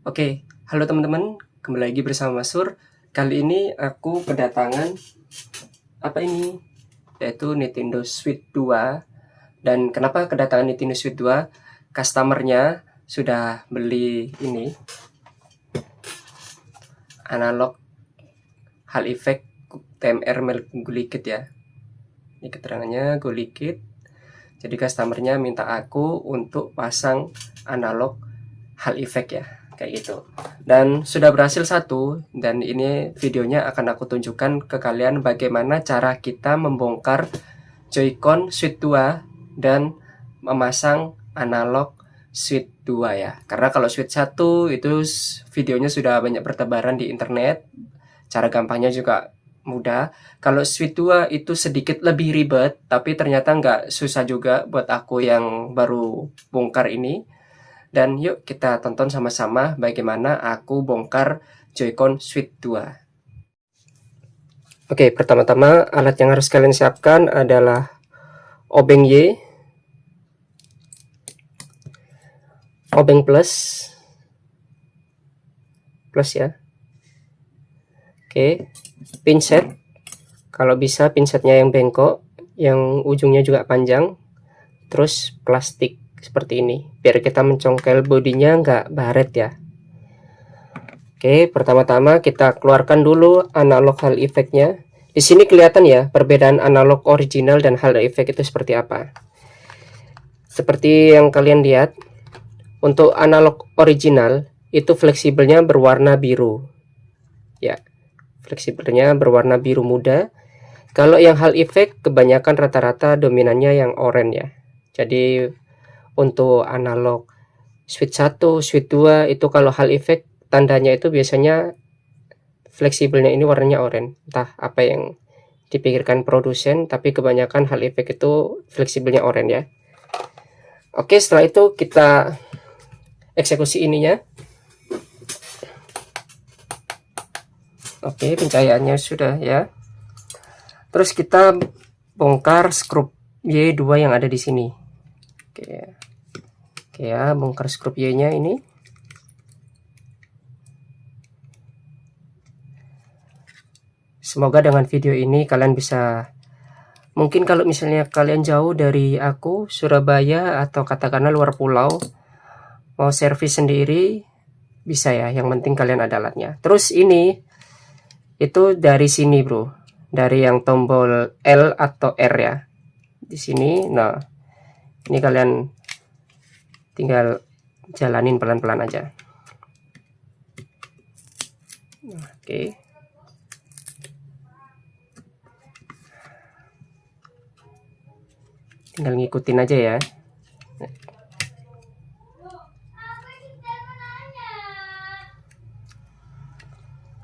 Oke, halo teman-teman, kembali lagi bersama Mas Sur. Kali ini aku kedatangan apa ini? Yaitu Nintendo Switch 2. Dan kenapa kedatangan Nintendo Switch 2? Customernya sudah beli ini analog Hall Effect TMR Golikit ya. Ini keterangannya Golikit. Jadi customernya minta aku untuk pasang analog Hall Effect ya, kayak gitu. Dan sudah berhasil satu, dan ini videonya akan aku tunjukkan ke kalian bagaimana cara kita membongkar Joy-Con Switch 2 dan memasang analog Switch 2 ya. Karena kalau Switch 1 itu videonya sudah banyak bertebaran di internet, cara gampangnya juga mudah. Kalau Switch 2 itu sedikit lebih ribet, tapi ternyata nggak susah juga buat aku yang baru bongkar ini. Dan yuk kita tonton sama-sama bagaimana aku bongkar Joy-Con Switch 2. Oke, pertama-tama alat yang harus kalian siapkan adalah obeng Y, obeng plus ya. Oke, pinset. Kalau bisa pinsetnya yang bengkok, yang ujungnya juga panjang. Terus plastik seperti ini, biar kita mencongkel bodinya nggak baret ya. Oke, pertama-tama kita keluarkan dulu analog Hall Effect-nya. Di sini kelihatan ya perbedaan analog original dan Hall Effect itu seperti apa. Seperti yang kalian lihat, untuk analog original itu fleksibelnya berwarna biru. Ya, fleksibelnya berwarna biru muda. Kalau yang Hall Effect kebanyakan rata-rata dominannya yang oranye ya. Jadi untuk analog Switch 1, Switch 2 itu kalau Hall Effect tandanya itu biasanya fleksibelnya ini warnanya oranye. Entah apa yang dipikirkan produsen, tapi kebanyakan Hall Effect itu fleksibelnya oranye ya. Oke, setelah itu kita eksekusi ininya. Oke, pencahayaannya sudah ya. Terus kita bongkar skrup Y2 yang ada di sini. Oke. Oke ya, bongkar skrup Y-nya ini. Semoga dengan video ini kalian bisa, mungkin kalau misalnya kalian jauh dari aku, Surabaya atau katakanlah luar pulau, mau servis sendiri bisa ya, yang penting kalian ada alatnya. Terus ini itu dari sini bro, dari yang tombol L atau R ya, di sini. Nah, ini kalian tinggal jalanin pelan-pelan aja. Oke. Tinggal ngikutin aja ya.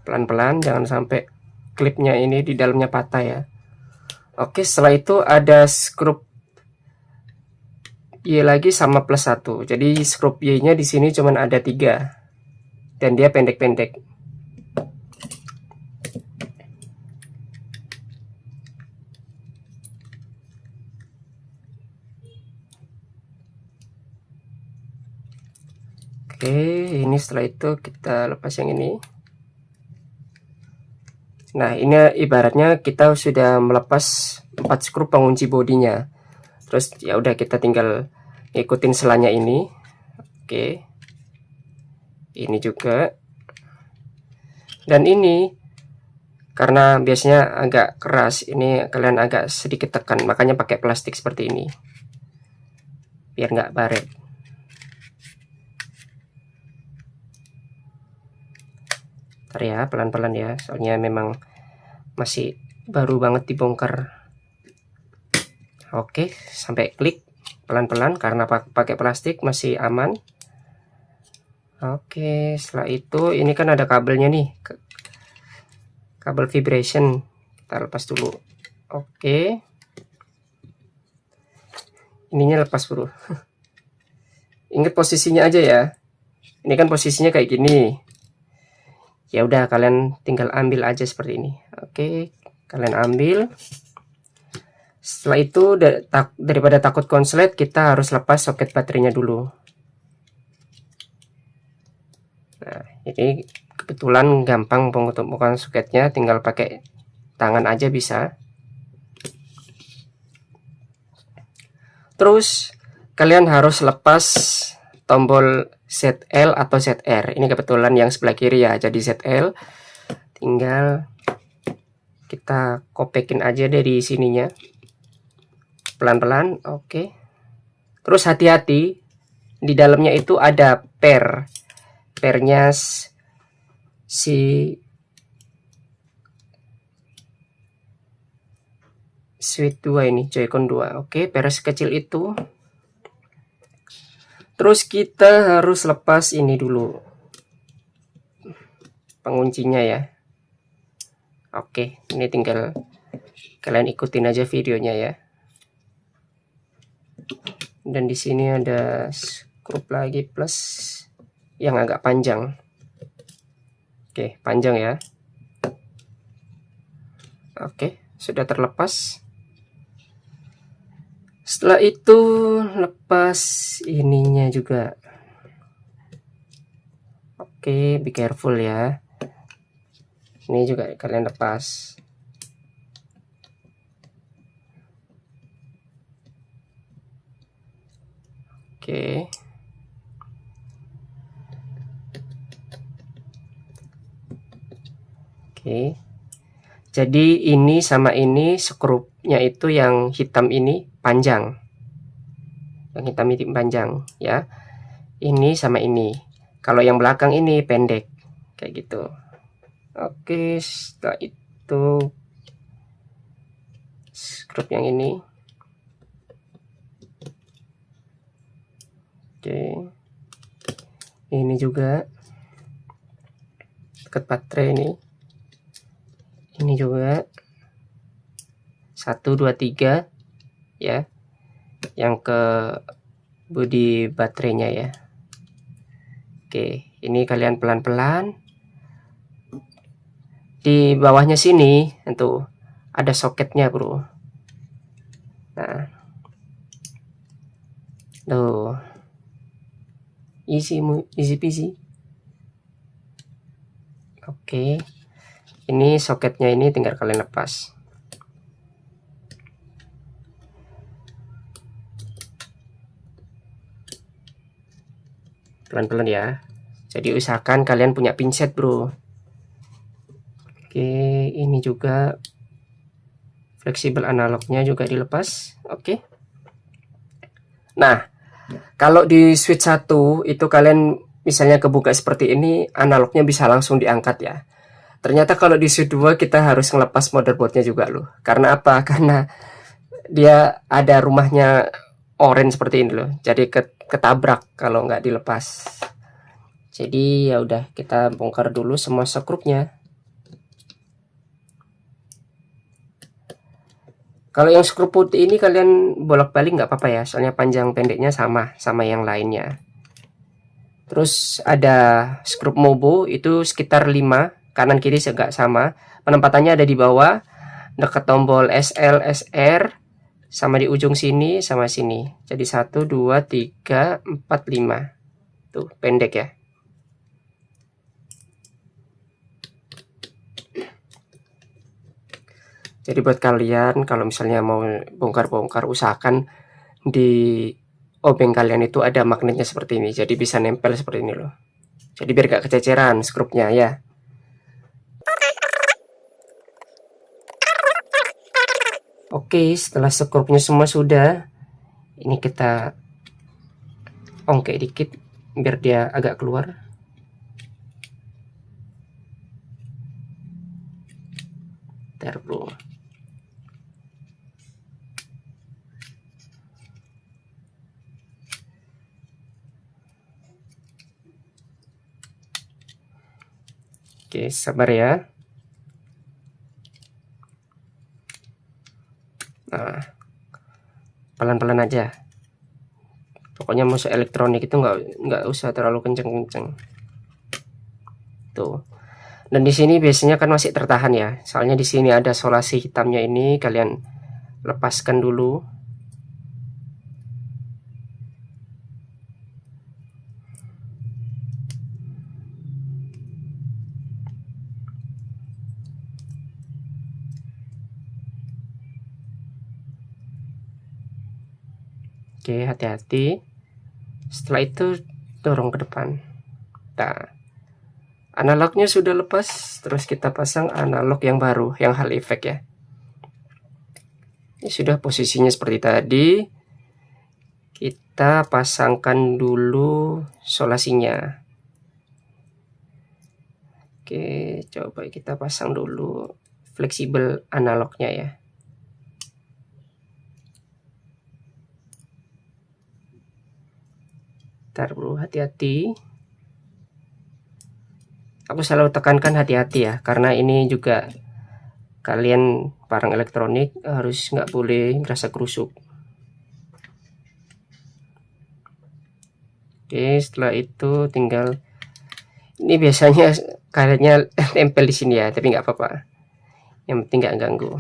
Pelan-pelan, jangan sampai klipnya ini di dalamnya patah ya. Oke, setelah itu ada skrup Y lagi sama plus 1. Jadi skrup Y-nya di sini cuma ada 3. Dan dia pendek-pendek. Oke, ini setelah itu kita lepas yang ini. Nah, ini ibaratnya kita sudah melepas 4 skrup pengunci bodinya. Terus ya udah kita tinggal ngikutin selanya ini. Oke. Ini juga. Dan ini karena biasanya agak keras, ini kalian agak sedikit tekan, makanya pakai plastik seperti ini. Biar nggak baret. Ntar ya, pelan-pelan ya, soalnya memang masih baru banget dibongkar. Oke, sampai klik pelan-pelan karena pakai plastik masih aman. Oke, setelah itu ini kan ada kabelnya nih, kabel vibration, kita lepas dulu. Oke, ininya lepas bro. Ingat posisinya aja ya, ini kan posisinya kayak gini. Ya udah, kalian tinggal ambil aja seperti ini. Oke, kalian ambil. Setelah itu daripada takut konslet, kita harus lepas soket baterainya dulu. Nah, ini kebetulan gampang pengetukan soketnya, tinggal pakai tangan aja bisa. Terus kalian harus lepas tombol ZL atau ZR. Ini kebetulan yang sebelah kiri ya, jadi ZL. Tinggal kita kopekin aja dari sininya. Pelan-pelan, oke. Terus hati-hati, di dalamnya itu ada pernya si switch 2 ini, Joy-Con 2. Oke, per sekecil itu. Terus kita harus lepas ini dulu, penguncinya ya. Oke, ini tinggal kalian ikutin aja videonya ya. Dan di sini ada skrup lagi plus yang agak panjang. Oke, panjang ya. Oke, sudah terlepas. Setelah itu lepas ininya juga. Oke, be careful ya. Ini juga kalian lepas. Oke. Oke. Jadi ini sama ini skrupnya itu yang hitam ini panjang. Yang hitam ini panjang ya. Ini sama ini. Kalau yang belakang ini pendek. Kayak gitu. Oke, setelah itu skrup yang ini. Oke. Ini juga dekat baterai ini. Ini juga 1 2 3 ya. Yang ke bodi baterainya ya. Oke, ini kalian pelan-pelan. Di bawahnya sini itu ada soketnya, bro. Nah, tuh, easy peasy. Oke, ini soketnya ini tinggal kalian lepas. Pelan-pelan ya. Jadi usahakan kalian punya pinset, bro. Oke, ini juga fleksibel analognya juga dilepas. Oke. Nah, kalau di switch 1 itu kalian misalnya kebuka seperti ini, analognya bisa langsung diangkat ya. Ternyata kalau di switch 2 kita harus ngelepas motherboardnya juga loh. Karena apa? Karena dia ada rumahnya orange seperti ini loh. Jadi ketabrak kalau nggak dilepas. Jadi ya udah, kita bongkar dulu semua skrupnya. Kalau yang skrup putih ini kalian bolak-balik nggak apa-apa ya, soalnya panjang pendeknya sama yang lainnya. Terus ada skrup Mobo itu sekitar 5, kanan kiri agak sama. Penempatannya ada di bawah, dekat tombol SL, SR, sama di ujung sini sama sini. Jadi 1 2 3 4 5. Tuh, pendek ya. Jadi buat kalian kalau misalnya mau bongkar-bongkar, usahakan di obeng kalian itu ada magnetnya seperti ini. Jadi bisa nempel seperti ini loh. Jadi biar gak kececeran skrupnya ya. Oke, setelah skrupnya semua sudah, ini kita ongkek dikit biar dia agak keluar. Ntar bro. Oke, sabar ya. Nah, pelan-pelan aja. Pokoknya musuh elektronik itu nggak usah terlalu kenceng-kenceng. Tuh. Dan di sini biasanya kan masih tertahan ya. Soalnya di sini ada solasi hitamnya ini, kalian lepaskan dulu. Oke, hati-hati. Setelah itu dorong ke depan. Nah, analognya sudah lepas, terus kita pasang analog yang baru, yang Hall effect ya. Ini sudah posisinya seperti tadi. Kita pasangkan dulu solasinya. Oke, coba kita pasang dulu fleksibel analognya ya. Ntar bro, hati-hati. Aku selalu tekankan hati-hati ya, karena ini juga kalian barang elektronik harus nggak boleh merasa kerusuk. Oke, setelah itu tinggal ini biasanya karetnya tempel di sini ya, tapi nggak apa-apa. Yang penting nggak ganggu.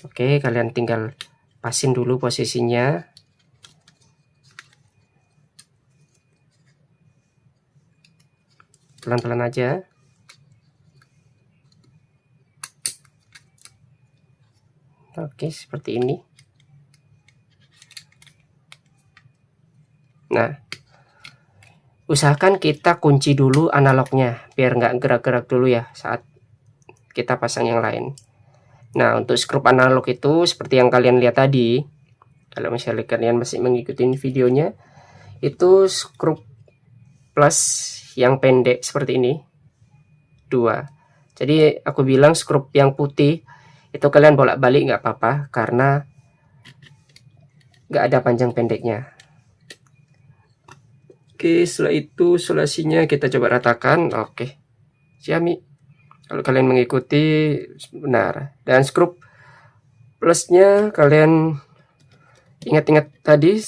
Oke, kalian tinggal pasin dulu posisinya. Pelan-pelan aja. Oke, seperti ini. Nah, usahakan kita kunci dulu analognya, biar nggak gerak-gerak dulu ya saat kita pasang yang lain. Nah, untuk skrup analog itu seperti yang kalian lihat tadi, kalau misalnya kalian masih mengikuti videonya, itu skrup plus yang pendek seperti ini, 2. Jadi aku bilang skrup yang putih itu kalian bolak-balik nggak apa-apa, karena nggak ada panjang pendeknya. Oke, setelah itu solasinya kita coba ratakan. Oke, Xiaomi. Kalau kalian mengikuti benar. Dan skrup plusnya kalian ingat-ingat tadi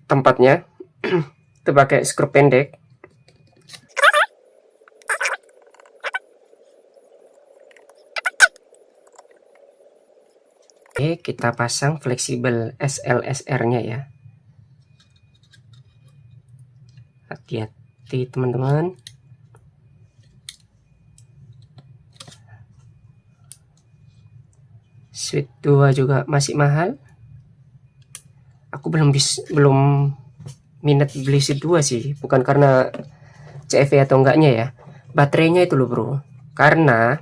tempatnya. Itu pakai skrup pendek. Oke, kita pasang fleksibel SLSR-nya ya. Hati-hati teman-teman. Switch 2 juga masih mahal. Aku belum minat beli Switch 2 sih, bukan karena CFV atau enggaknya ya. Baterainya itu loh bro. Karena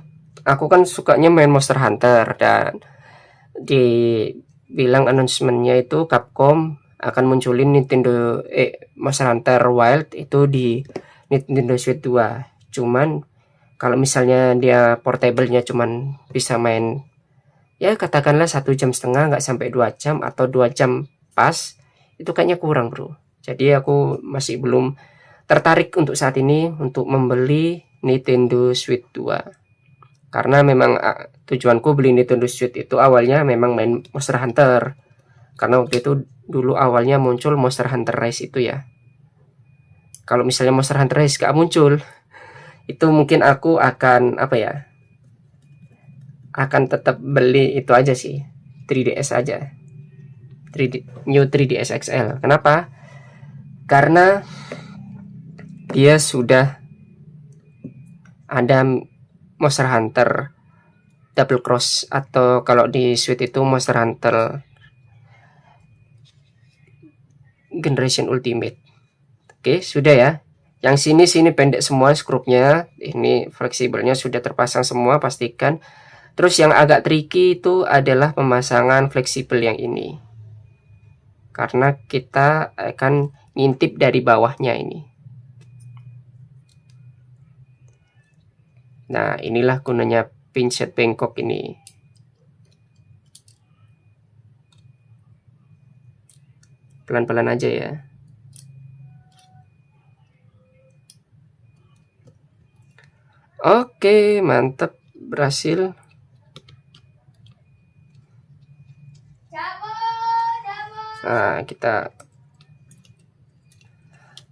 aku kan sukanya main Monster Hunter, dan dibilang announcementnya itu Capcom akan munculin Nintendo Monster Hunter Wild itu di Nintendo Switch 2. Cuman kalau misalnya dia portable-nya cuman bisa main ya katakanlah 1,5 jam, nggak sampai 2 jam atau 2 jam pas, itu kayaknya kurang bro. Jadi aku masih belum tertarik untuk saat ini untuk membeli Nintendo Switch 2, karena memang tujuanku beli Nintendo Switch itu awalnya memang main Monster Hunter, karena waktu itu dulu awalnya muncul Monster Hunter Rise itu ya. Kalau misalnya Monster Hunter Rise gak muncul, itu mungkin aku akan apa ya, akan tetap beli itu aja sih, 3DS aja, New 3DS XL. Kenapa? Karena dia sudah ada Monster Hunter Double Cross, atau kalau di Switch itu Monster Hunter Generation Ultimate. Oke, sudah ya. Yang sini pendek semua skrupnya, ini fleksibelnya sudah terpasang semua, pastikan. Terus yang agak tricky itu adalah pemasangan fleksibel yang ini, karena kita akan ngintip dari bawahnya ini. Nah, inilah gunanya pinset bengkok ini. Pelan-pelan aja ya. Oke, mantap, berhasil.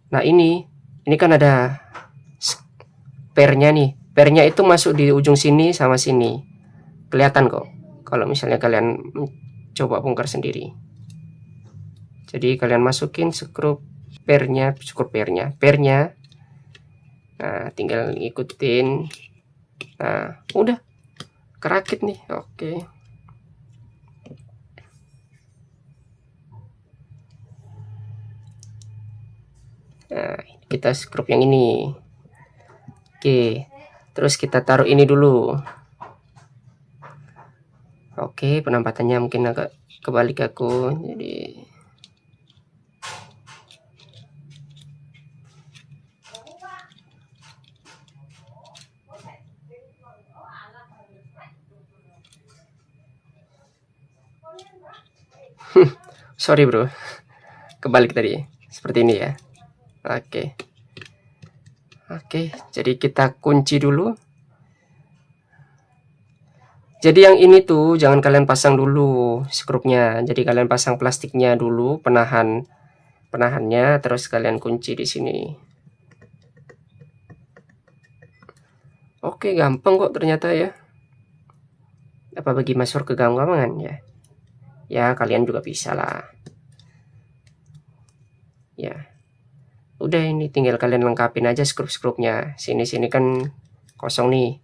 Nah, ini kan ada pairnya nih. Pairnya itu masuk di ujung sini sama sini. Kelihatan kok kalau misalnya kalian coba bongkar sendiri. Jadi kalian masukin skrup pairnya. Nah, tinggal ngikutin. Nah, udah. kerakit nih. Oke. Nah, kita skrup yang ini. Oke. Terus kita taruh ini dulu. Oke, penampatannya mungkin agak kebalik aku. Jadi sorry bro, kebalik tadi. Seperti ini ya. Oke. Oke, jadi kita kunci dulu. Jadi yang ini tuh jangan kalian pasang dulu skrupnya. Jadi kalian pasang plastiknya dulu, penahannya, terus kalian kunci di sini. Oke, gampang kok ternyata ya. Apa bagi Mas Sur kegampang ya? Ya, kalian juga bisa lah. Ya. Udah, ini tinggal kalian lengkapin aja skrup-skrupnya. Sini-sini kan kosong nih.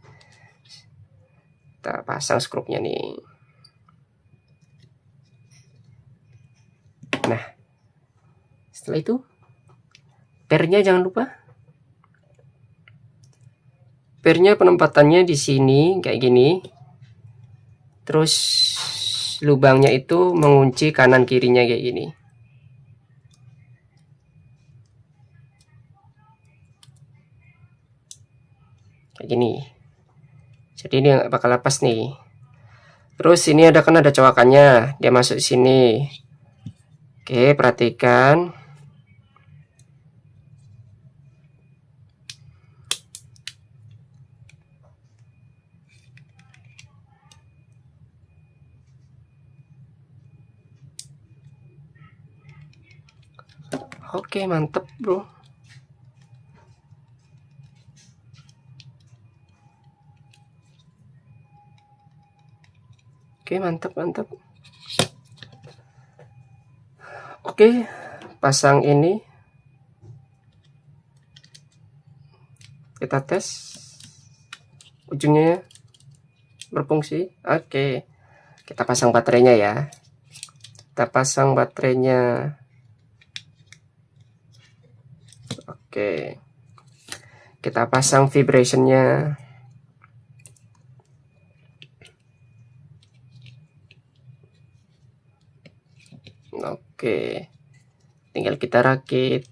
Kita pasang skrupnya nih. Nah, setelah itu pernya jangan lupa. Pernya penempatannya di sini kayak gini. Terus lubangnya itu mengunci kanan kirinya kayak gini. Kayak gini. Jadi ini nggak bakal lepas nih. Terus ini kan ada cowakannya, dia masuk di sini. Oke, perhatikan. Oke, mantep bro. Oke, mantap. Oke, pasang ini. Kita tes ujungnya berfungsi. Oke, kita pasang baterainya ya. Kita pasang baterainya. Oke, kita pasang vibrationnya. Oke, tinggal kita rakit.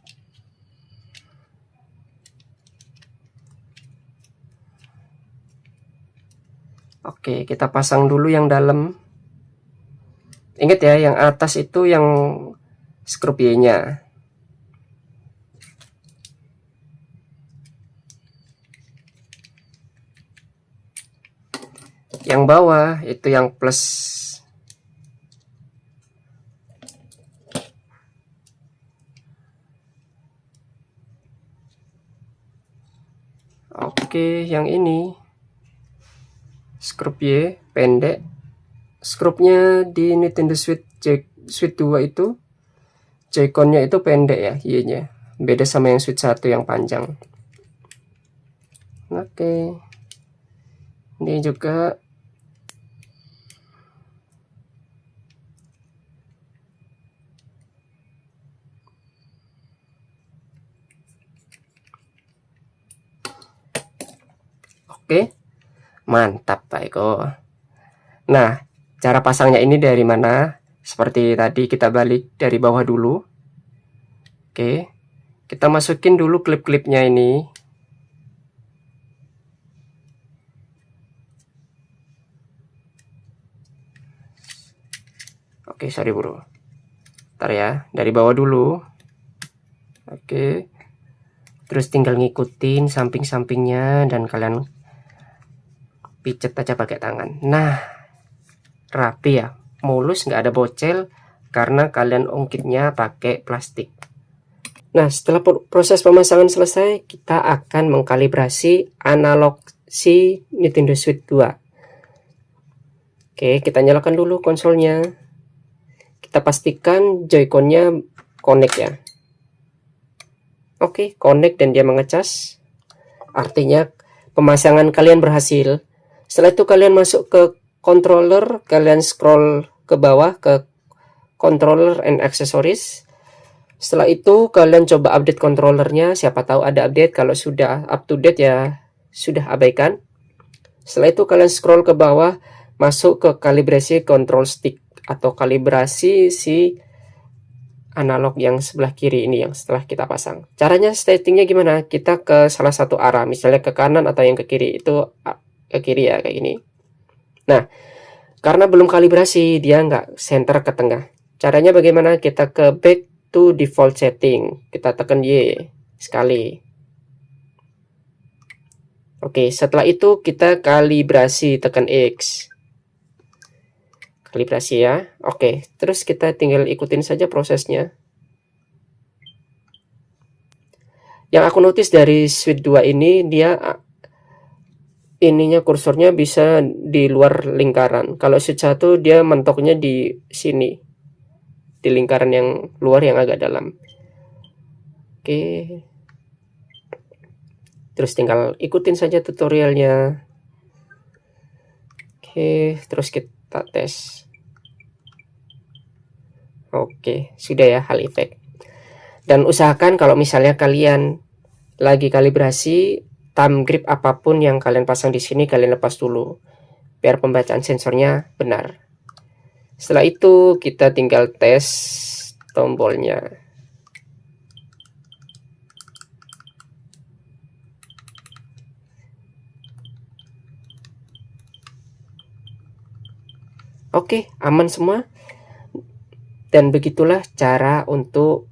Oke, kita pasang dulu yang dalam. Ingat ya, yang atas itu yang skrup Y-nya. Yang bawah itu yang plus. Oke, yang ini skrup Y pendek. Skrupnya di Nintendo Switch 2 itu Joy-Con-nya itu pendek ya, Y-nya. Beda sama yang Switch 1 yang panjang. Oke. Ini juga oke, mantap Pak Eko. Nah, cara pasangnya ini dari mana? Seperti tadi kita balik dari bawah dulu. Oke, kita masukin dulu klip-klipnya ini. Oke, sorry bro. Ntar ya, dari bawah dulu. Oke, terus tinggal ngikutin samping-sampingnya dan kalian picet aja pakai tangan. Nah, rapi ya, mulus, nggak ada bocel karena kalian ungkitnya pakai plastik. Nah, setelah proses pemasangan selesai, kita akan mengkalibrasi analog si Nintendo Switch 2. Oke, kita nyalakan dulu konsolnya. Kita pastikan Joy-Con-nya connect ya. Oke, connect dan dia mengecas. Artinya pemasangan kalian berhasil. Setelah itu kalian masuk ke controller, kalian scroll ke bawah ke controller and accessories. Setelah itu kalian coba update controllernya, siapa tahu ada update. Kalau sudah up to date ya sudah abaikan. Setelah itu kalian scroll ke bawah, masuk ke kalibrasi control stick atau kalibrasi si analog yang sebelah kiri ini yang setelah kita pasang. Caranya settingnya gimana? Kita ke salah satu arah, misalnya ke kanan atau yang ke kiri. Itu ke kiri ya, kayak gini. Nah, karena belum kalibrasi, dia nggak center ke tengah. Caranya bagaimana? Kita ke back to default setting. Kita tekan Y sekali. Oke, setelah itu kita kalibrasi, tekan X. Kalibrasi ya. Oke, terus kita tinggal ikutin saja prosesnya. Yang aku notice dari Switch 2 ini, dia ininya kursornya bisa di luar lingkaran. Kalau Switch 1 dia mentoknya di sini, di lingkaran yang luar yang agak dalam. Oke, terus tinggal ikutin saja tutorialnya. Oke, terus kita tes. Oke, sudah ya hal efek. Dan usahakan kalau misalnya kalian lagi kalibrasi, thumb grip apapun yang kalian pasang di sini kalian lepas dulu biar pembacaan sensornya benar. Setelah itu kita tinggal tes tombolnya. Oke, aman semua. Dan begitulah cara untuk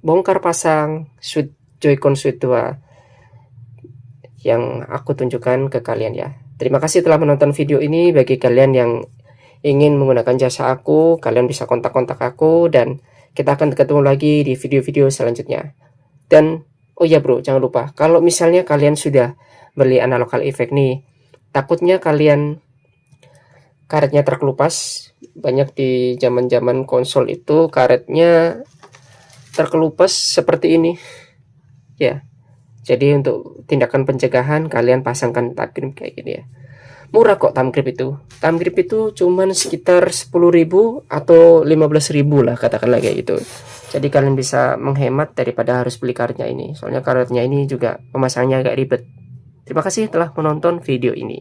bongkar pasang Joy-Con Switch 2 yang aku tunjukkan ke kalian ya. Terima kasih telah menonton video ini. Bagi kalian yang ingin menggunakan jasa aku, kalian bisa kontak-kontak aku dan kita akan ketemu lagi di video-video selanjutnya. Dan oh ya bro, jangan lupa kalau misalnya kalian sudah beli analog hall effect nih, takutnya kalian karetnya terkelupas. Banyak di zaman-zaman konsol itu karetnya terkelupas seperti ini ya. Jadi untuk tindakan pencegahan kalian pasangkan thumb grip kayak gini ya. Murah kok thumb grip itu. Thumb grip itu cuman sekitar 10.000 atau 15.000 lah katakanlah kayak gitu. Jadi kalian bisa menghemat daripada harus beli karetnya ini. Soalnya karetnya ini juga pemasangnya agak ribet. Terima kasih telah menonton video ini.